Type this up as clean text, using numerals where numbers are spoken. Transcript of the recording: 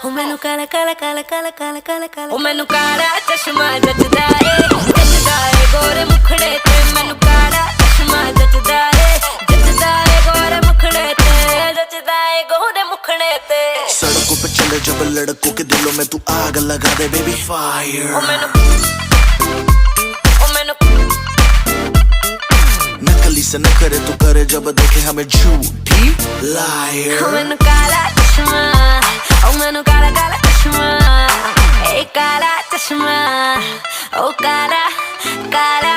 ओ मैनू काला काला काला काला काला काला काला ओ मैनू काला चश्मा जचदा ए गोरे मुखड़े ते मैनू काला चश्मा जचदा ए गोरे मुखड़े ते जचदा ए गोरे मुखड़े ते सड़कों पे चले जब लड़कों के दिलों में तू आग लगा दे बेबी फायर ओ मैनू नकली से न करे तू करे जब देखे हमें झूठी लायर ओ मैनू काला चश्मा ओ मैनू काला काला चश्मा ए काला चश्मा ओ काला काला